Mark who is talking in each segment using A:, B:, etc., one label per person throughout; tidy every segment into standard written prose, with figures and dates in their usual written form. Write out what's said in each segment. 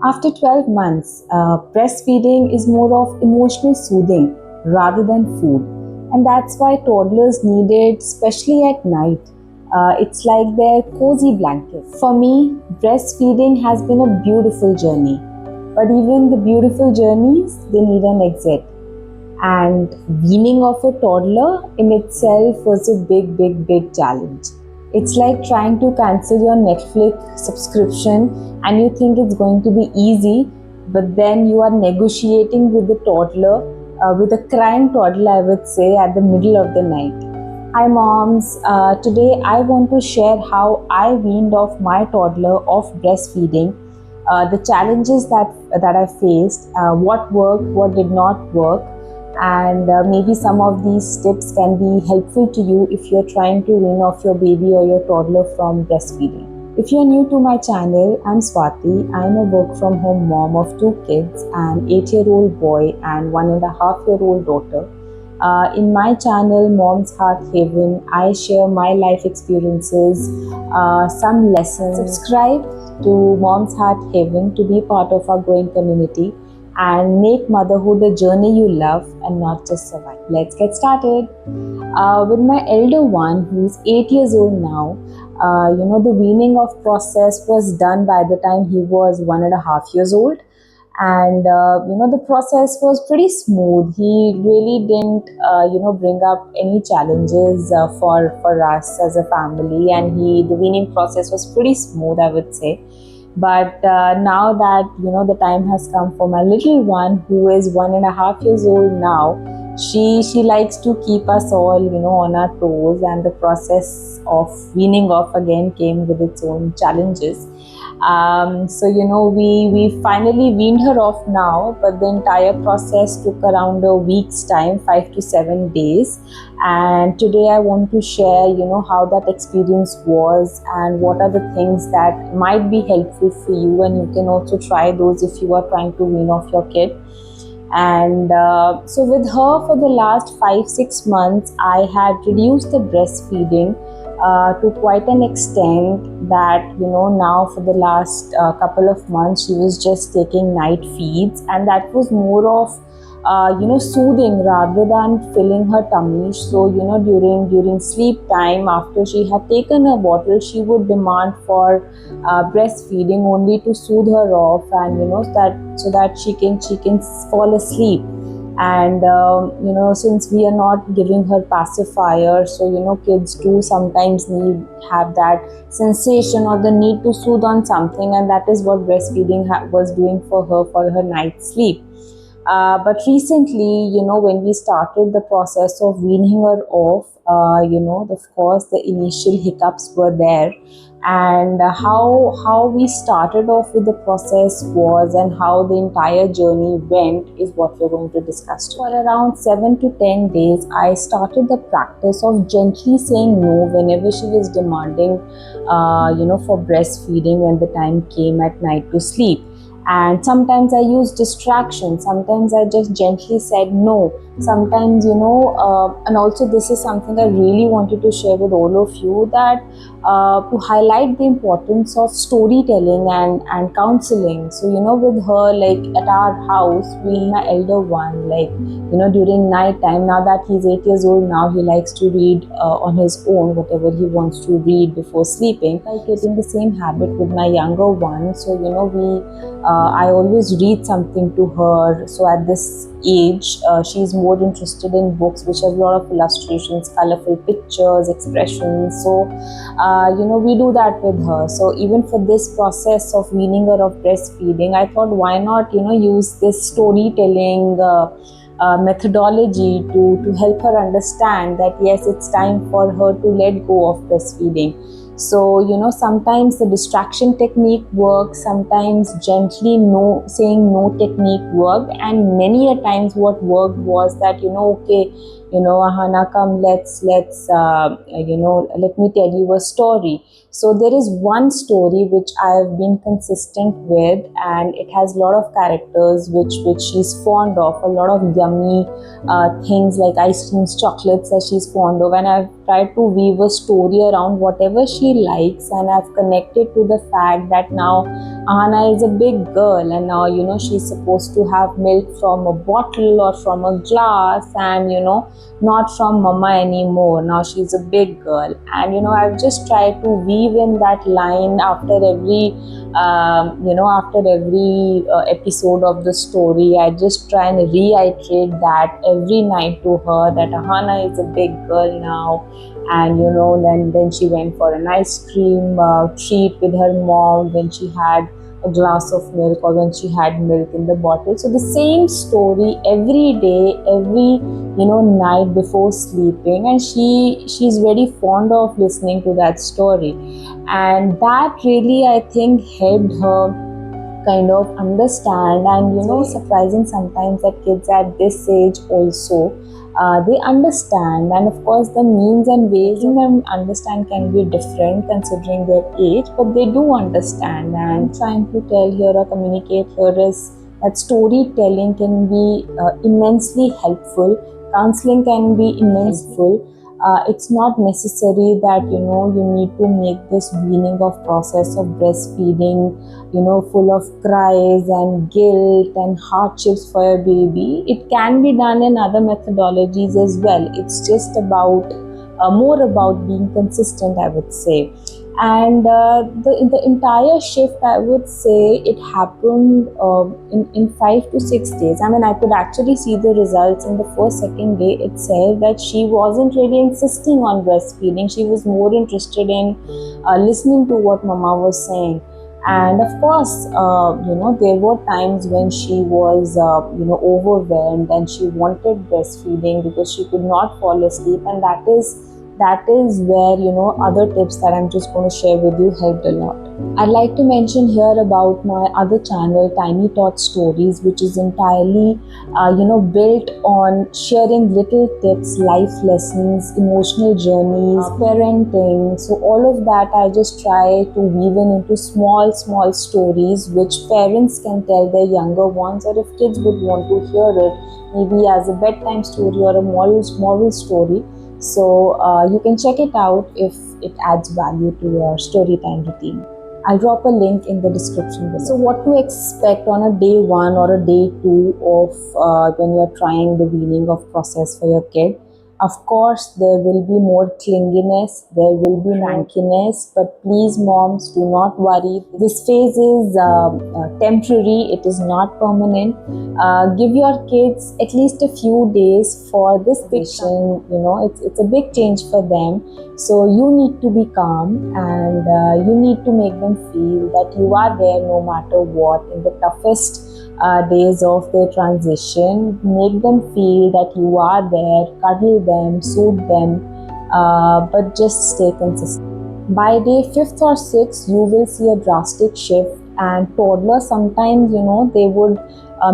A: After 12 months, breastfeeding is more of emotional soothing rather than food. And that's why toddlers need it, especially at night. It's like their cozy blanket. For me, breastfeeding has been a beautiful journey. But even the beautiful journeys, they need an exit. And weaning off a toddler in itself was a big challenge. It's like trying to cancel your Netflix subscription and you think it's going to be easy, but then you are negotiating with the toddler, with a crying toddler, I would say, at the middle of the night. Hi moms, today I want to share how I weaned off my toddler off breastfeeding, the challenges that I faced, what worked, what did not work, and maybe some of these tips can be helpful to you if you're trying to wean off your baby or your toddler from breastfeeding. If you're new to my channel, I'm Swati. I'm a work from home mom of 2 kids, an 8-year-old boy and 1.5-year-old daughter. In my channel, Mom's Heart Haven, I share my life experiences, some lessons. Subscribe to Mom's Heart Haven to be part of our growing community and make motherhood a journey you love and not just survive. Let's get started. With my elder one, who's 8 years old now, the weaning off process was done by the time he was 1.5 years old. And the process was pretty smooth. He really didn't bring up any challenges for us as a family, and the weaning process was pretty smooth, I would say. But now that the time has come for my little one, who is 1.5 years old now, she likes to keep us all on our toes, and the process of weaning off again came with its own challenges. We finally weaned her off now, but the entire process took around a week's time, 5 to 7 days. And today I want to share, how that experience was and what are the things that might be helpful for you. And you can also try those if you are trying to wean off your kid. And so with her for the last 5-6 months, I had reduced the breastfeeding to quite an extent that now for the last couple of months she was just taking night feeds, and that was more of soothing rather than filling her tummy. So during sleep time, after she had taken a bottle, she would demand for breastfeeding only to soothe her off, and so that she can fall asleep. And since we are not giving her pacifier, so kids do sometimes have that sensation or the need to soothe on something, and that is what breastfeeding was doing for her night sleep. But recently, when we started the process of weaning her off, of course the initial hiccups were there. And how we started off with the process was, and how the entire journey went, is what we're going to discuss today. For around 7 to 10 days, I started the practice of gently saying no whenever she was demanding, for breastfeeding when the time came at night to sleep. And sometimes I used distraction, sometimes I just gently said no, sometimes and also this is something I really wanted to share with all of you, that to highlight the importance of storytelling and counseling. So with her, like at our house, my elder one, like during night time, now that he's 8 years old now, he likes to read on his own whatever he wants to read before sleeping. Like getting the same habit with my younger one, so I always read something to her. So at this age, she's more interested in books which have a lot of illustrations, colorful pictures, expressions. So we do that with her. So even for this process of weaning her of breastfeeding, I thought, why not use this storytelling methodology to help her understand that yes, it's time for her to let go of breastfeeding. So sometimes the distraction technique works, sometimes gently saying no technique worked, and many a times what worked was that okay, Ahana, come, let me tell you a story. So there is one story which I have been consistent with, and it has a lot of characters which she's fond of, a lot of yummy things like ice creams, chocolates that she's fond of, and I've tried to weave a story around whatever she likes, and I've connected to the fact that now Ahana is a big girl, and now she's supposed to have milk from a bottle or from a glass, and not from mama anymore. Now she's a big girl, and I've just tried to weave in that line after every episode of the story. I just try and reiterate that every night to her, that Ahana is a big girl now, and then she went for an ice cream treat with her mom when she had a glass of milk, or when she had milk in the bottle. So the same story every day, every night before sleeping, and she's very fond of listening to that story, and that really, I think, helped her kind of understand. And surprising sometimes that kids at this age also they understand, and of course the means and ways in them understand can be different considering their age, but they do understand. And trying to tell here or communicate here is that storytelling can be immensely helpful, counseling can be immensely helpful. It's not necessary that you need to make this weaning of process of breastfeeding full of cries and guilt and hardships for your baby. It can be done in other methodologies as well. It's just about more about being consistent, I would say. And the entire shift, I would say, it happened in 5 to 6 days. I mean, I could actually see the results in the first second day itself, that she wasn't really insisting on breastfeeding. She was more interested in listening to what mama was saying. And of course, there were times when she was overwhelmed and she wanted breastfeeding because she could not fall asleep, and that is where other tips that I'm just going to share with you helped a lot. I'd like to mention here about my other channel, Tiny Tot Stories, which is entirely built on sharing little tips, life lessons, emotional journeys, parenting. So all of that I just try to weave in into small stories which parents can tell their younger ones, or if kids would want to hear it, maybe as a bedtime story or a moral story. So you can check it out if it adds value to your story time routine. I'll drop a link in the description below. So what to expect on a day 1 or a day 2 of when you're trying the weaning of process for your kid? Of course, there will be more clinginess, there will be nankiness, but please moms, do not worry. This phase is temporary, it is not permanent. Give your kids at least a few days for this patient. It's a big change for them. So you need to be calm, and you need to make them feel that you are there no matter what in the toughest days of their transition. Make them feel that you are there, cuddle them, soothe them, but just stay consistent. By day 5th or 6th, you will see a drastic shift, and toddlers sometimes, they would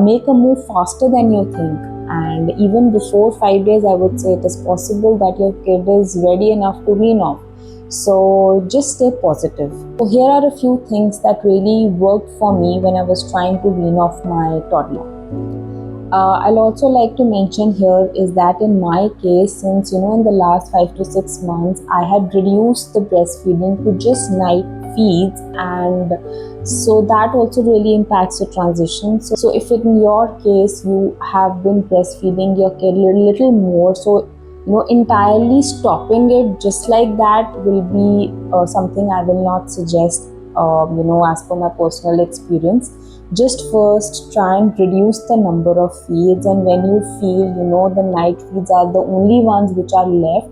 A: make a move faster than you think. And even before 5 days, I would say it is possible that your kid is ready enough to wean off. So just stay positive. So here are a few things that really worked for me when I was trying to wean off my toddler. I'll also like to mention here is that in my case, since in the last 5 to 6 months, I had reduced the breastfeeding to just night feeds, and so that also really impacts the transition. So if in your case you have been breastfeeding your kid a little more, so entirely stopping it just like that will be something I will not suggest, as per my personal experience. Just first try and reduce the number of feeds, and when you feel the night feeds are the only ones which are left,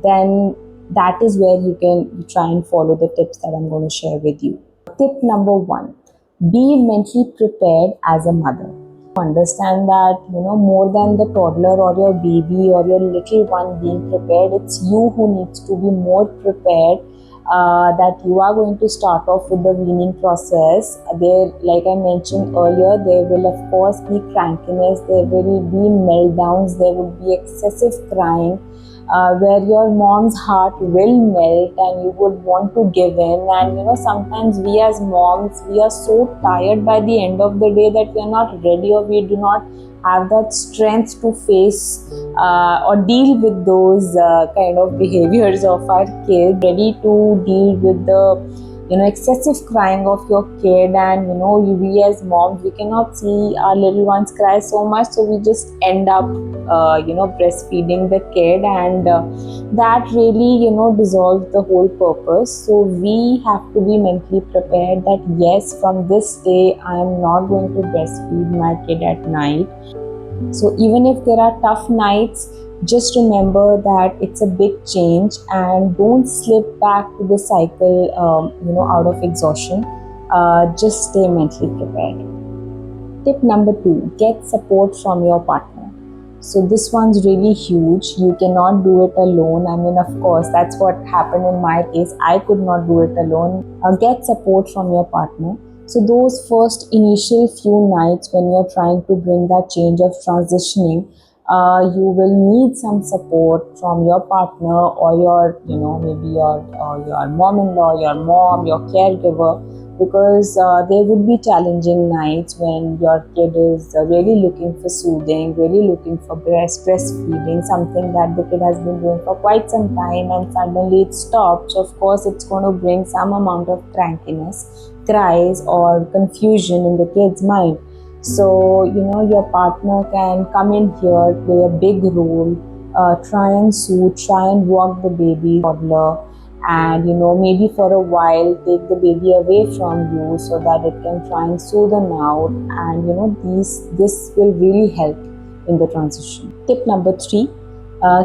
A: then that is where you can try and follow the tips that I'm going to share with you. Tip number 1, be mentally prepared as a mother. Understand that more than the toddler or your baby or your little one being prepared, it's you who needs to be more prepared that you are going to start off with the weaning process. There, like I mentioned earlier, there will of course be crankiness, there will be meltdowns, there will be excessive crying, where your mom's heart will melt and you would want to give in. And sometimes we as moms, we are so tired by the end of the day that we are not ready, or we do not have that strength to face or deal with those kind of behaviors of our kid, ready to deal with the excessive crying of your kid. And we as moms, we cannot see our little ones cry so much, so we just end up breastfeeding the kid, and that really dissolves the whole purpose. So we have to be mentally prepared that yes, from this day I am not going to breastfeed my kid at night. So even if there are tough nights, just remember that it's a big change, and don't slip back to the cycle out of exhaustion. Just stay mentally prepared. Tip number 2, get support from your partner. So this one's really huge. You cannot do it alone. I mean, of course, that's what happened in my case. I could not do it alone. Get support from your partner. So those first initial few nights when you're trying to bring that change of transitioning, you will need some support from your partner, or your, maybe your mom-in-law, your mom, your caregiver, because there would be challenging nights when your kid is really looking for soothing, really looking for breastfeeding, something that the kid has been doing for quite some time, and suddenly it stops. So of course, it's going to bring some amount of crankiness, cries, or confusion in the kid's mind. So your partner can come in here, play a big role, try and soothe, try and walk the baby, toddler, and maybe for a while take the baby away from you so that it can try and soothe them out. And this will really help in the transition. Tip number 3,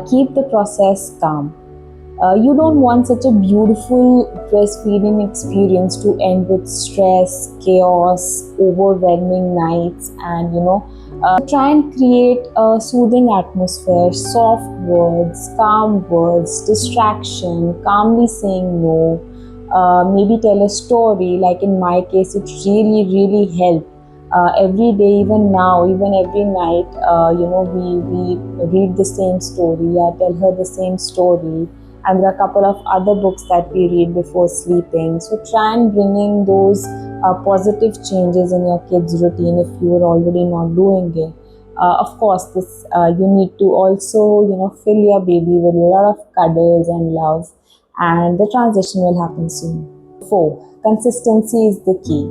A: keep the process calm. You don't want such a beautiful breastfeeding experience to end with stress, chaos, overwhelming nights, and try and create a soothing atmosphere, soft words, calm words, distraction, calmly saying no. Maybe tell a story. Like in my case, it really helped. Every day, even now, even every night, we read the same story. I tell her the same story. And there are a couple of other books that we read before sleeping. So try and bring in those positive changes in your kids' routine if you are already not doing it. Of course, this you need to also fill your baby with a lot of cuddles and love, and the transition will happen soon. 4, consistency is the key.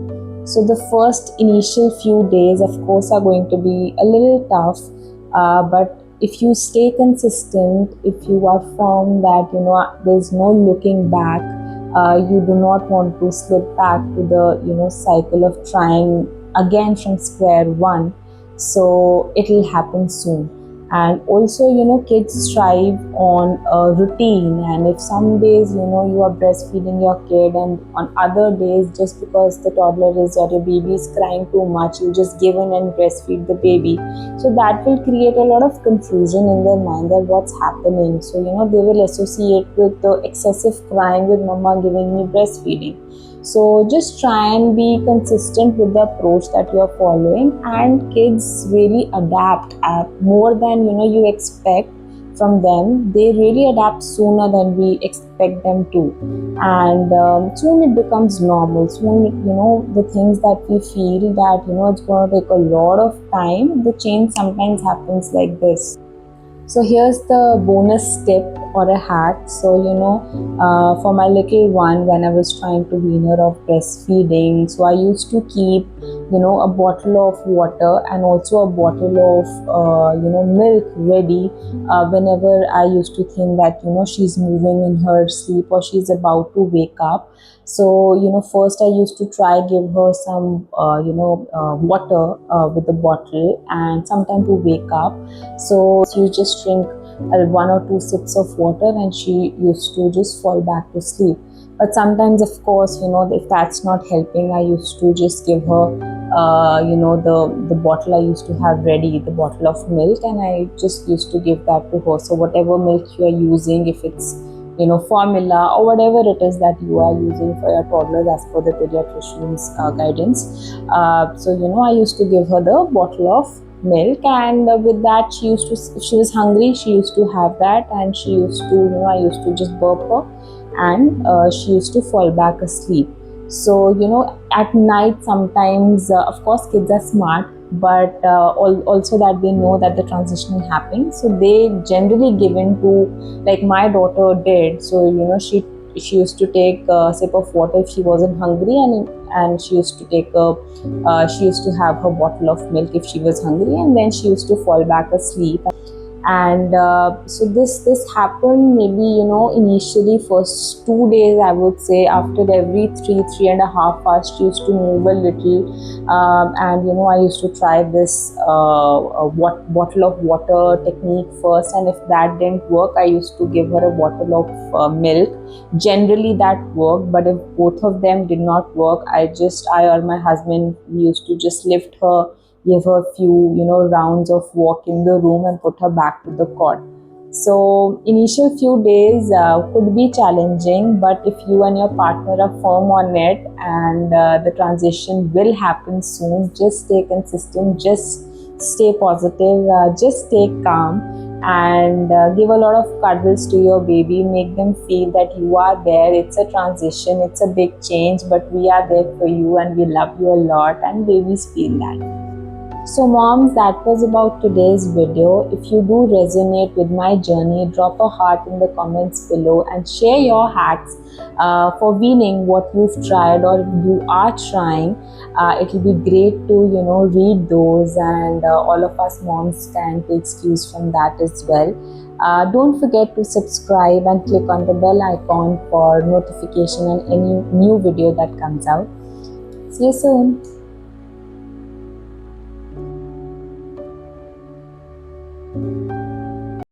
A: So the first initial few days, of course, are going to be a little tough, but if you stay consistent, if you are firm that there's no looking back, you do not want to slip back to the cycle of trying again from square one, so it'll happen soon. And also kids thrive on a routine, and if some days you are breastfeeding your kid, and on other days, just because the toddler is or your baby is crying too much, you just give in and breastfeed the baby, so that will create a lot of confusion in their mind that what's happening. So they will associate with the excessive crying with mama giving me breastfeeding. So just try and be consistent with the approach that you are following, and kids really adapt more than you expect from them. They really adapt sooner than we expect them to, and soon it becomes normal. Soon the things that we feel that it's going to take a lot of time, the change sometimes happens like this. So here's the bonus tip or a hack. So for my little one, when I was trying to wean her off breastfeeding, so I used to keep a bottle of water and also a bottle of milk ready whenever I used to think that she's moving in her sleep or she's about to wake up. So first I used to try give her some water with the bottle, and sometime to wake up. So you just drink 1 or 2 sips of water, and she used to just fall back to sleep. But sometimes, of course, if that's not helping, I used to just give her the bottle I used to have ready, the bottle of milk, and I just used to give that to her. So whatever milk you are using, if it's formula or whatever it is that you are using for your toddlers as per the pediatrician's guidance. So I used to give her the bottle of milk, and with that she used to, if she was hungry, she used to have that, and she used to, I used to just burp her, and she used to fall back asleep. So at night sometimes, of course kids are smart, but also that they know that the transition is happening, so they generally give in to, like my daughter did. So she used to take a sip of water if she wasn't hungry, and she used to take a she used to have her bottle of milk if she was hungry, and then she used to fall back asleep. And so this happened maybe initially first 2 days, I would say. After every 3.5 hours she used to move a little, and I used to try this bottle of water technique first, and if that didn't work, I used to give her a bottle of milk. Generally that worked, but if both of them did not work, I or my husband, we used to just lift her, give her a few rounds of walk in the room, and put her back to the cot. So initial few days could be challenging, but if you and your partner are firm on it, and the transition will happen soon, just stay consistent, just stay positive, just stay calm, and give a lot of cuddles to your baby. Make them feel that you are there. It's a transition, it's a big change, but we are there for you, and we love you a lot, and babies feel that. So moms, that was about today's video. If you do resonate with my journey, drop a heart in the comments below and share your hacks for weaning, what you've tried or you are trying. It will be great to read those, and all of us moms can take cues from that as well. Don't forget to subscribe and click on the bell icon for notification on any new video that comes out. See you soon.